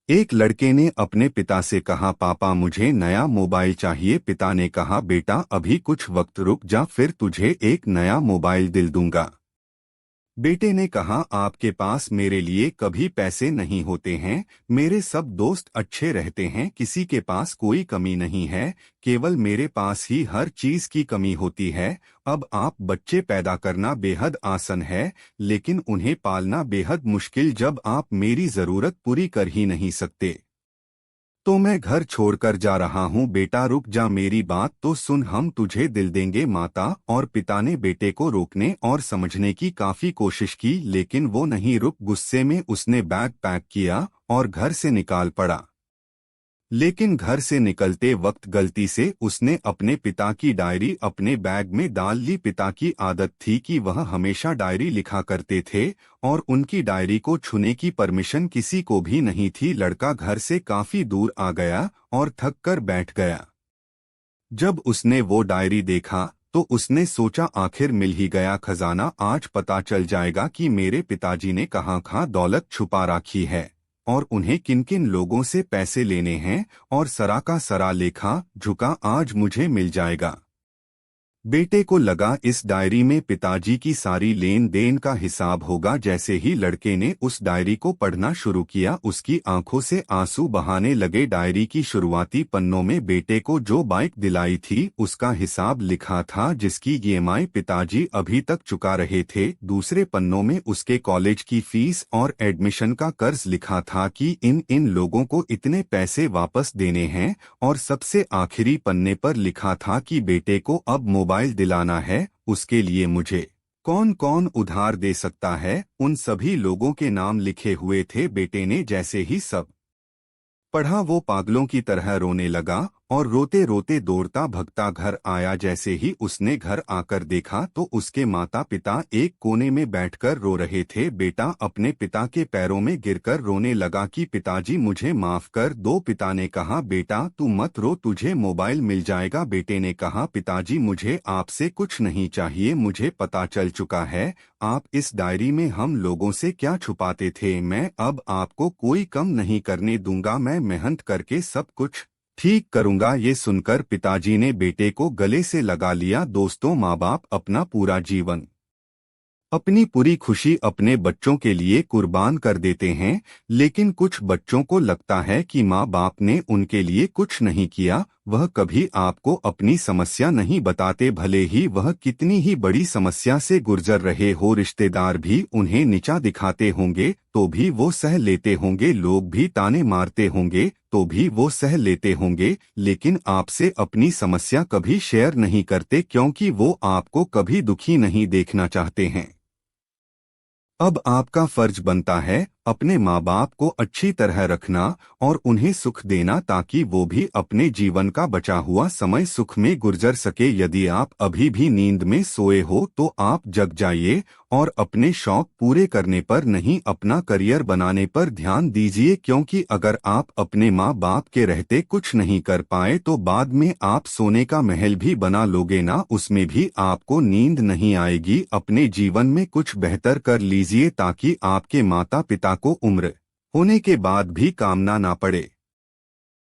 एक लड़के ने अपने पिता से कहा, पापा मुझे नया मोबाइल चाहिए। पिता ने कहा, बेटा अभी कुछ वक्त रुक जा, फिर तुझे एक नया मोबाइल दिल दूंगा। बेटे ने कहा, आपके पास मेरे लिए कभी पैसे नहीं होते हैं। मेरे सब दोस्त अच्छे रहते हैं, किसी के पास कोई कमी नहीं है, केवल मेरे पास ही हर चीज की कमी होती है। अब आप बच्चे पैदा करना बेहद आसान है, लेकिन उन्हें पालना बेहद मुश्किल जब आप मेरी जरूरत पूरी कर ही नहीं सकते। तो मैं घर छोड़कर जा रहा हूँ। बेटा रुक जा, मेरी बात तो सुन, हम तुझे दिल देंगे। माता और पिता ने बेटे को रोकने और समझने की काफी कोशिश की, लेकिन वो नहीं रुक। गुस्से में उसने बैग पैक किया और घर से निकाल पड़ा। लेकिन घर से निकलते वक्त गलती से उसने अपने पिता की डायरी अपने बैग में डाल ली। पिता की आदत थी कि वह हमेशा डायरी लिखा करते थे और उनकी डायरी को छूने की परमिशन किसी को भी नहीं थी। लड़का घर से काफी दूर आ गया और थक कर बैठ गया। जब उसने वो डायरी देखा तो उसने सोचा, आखिर मिल ही गया खजाना। आज पता चल जाएगा कि मेरे पिताजी ने कहाँ दौलत छुपा रखी है और उन्हें किन किन लोगों से पैसे लेने हैं। और सरा का सरा लेखा झुका, आज मुझे मिल जाएगा। बेटे को लगा इस डायरी में पिताजी की सारी लेन देन का हिसाब होगा। जैसे ही लड़के ने उस डायरी को पढ़ना शुरू किया, उसकी आंखों से आंसू बहाने लगे। डायरी की शुरुआती पन्नों में बेटे को जो बाइक दिलाई थी उसका हिसाब लिखा था, जिसकी ईएमआई पिताजी अभी तक चुका रहे थे। दूसरे पन्नों में उसके कॉलेज की फीस और एडमिशन का कर्ज लिखा था कि इन इन लोगों को इतने पैसे वापस देने हैं। और सबसे आखिरी पन्ने पर लिखा था कि बेटे को अब मोबाइल दिलाना है, उसके लिए मुझे कौन कौन उधार दे सकता है। उन सभी लोगों के नाम लिखे हुए थे। बेटे ने जैसे ही सब पढ़ा वो पागलों की तरह रोने लगा और रोते रोते दौड़ता भगता घर आया। जैसे ही उसने घर आकर देखा तो उसके माता पिता एक कोने में बैठकर रो रहे थे। बेटा अपने पिता के पैरों में गिरकर रोने लगा कि पिताजी मुझे माफ कर दो। पिता ने कहा, बेटा तू मत रो, तुझे मोबाइल मिल जाएगा। बेटे ने कहा, पिताजी मुझे आपसे कुछ नहीं चाहिए, मुझे पता चल चुका है आप इस डायरी में हम लोगों से क्या छुपाते थे। मैं अब आपको कोई कम नहीं करने दूंगा, मैं मेहनत करके सब कुछ ठीक करूंगा। ये सुनकर पिताजी ने बेटे को गले से लगा लिया। दोस्तों, माँ बाप अपना पूरा जीवन, अपनी पूरी खुशी अपने बच्चों के लिए कुर्बान कर देते हैं, लेकिन कुछ बच्चों को लगता है कि माँ बाप ने उनके लिए कुछ नहीं किया। वह कभी आपको अपनी समस्या नहीं बताते, भले ही वह कितनी ही बड़ी समस्या से गुजर रहे हो। रिश्तेदार भी उन्हें नीचा दिखाते होंगे तो भी वो सह लेते होंगे, लोग भी ताने मारते होंगे तो भी वो सह लेते होंगे, लेकिन आपसे अपनी समस्या कभी शेयर नहीं करते, क्योंकि वो आपको कभी दुखी नहीं देखना चाहते हैं। अब आपका फर्ज बनता है अपने माँ बाप को अच्छी तरह रखना और उन्हें सुख देना, ताकि वो भी अपने जीवन का बचा हुआ समय सुख में गुजर सके। यदि आप अभी भी नींद में सोए हो तो आप जग जाइए और अपने शौक पूरे करने पर नहीं, अपना करियर बनाने पर ध्यान दीजिए, क्योंकि अगर आप अपने माँ बाप के रहते कुछ नहीं कर पाए तो बाद में आप सोने का महल भी बना लोगे ना, उसमें भी आपको नींद नहीं आएगी। अपने जीवन में कुछ बेहतर कर लीजिए ताकि आपके माता पिता को उम्र होने के बाद भी काम ना पड़े।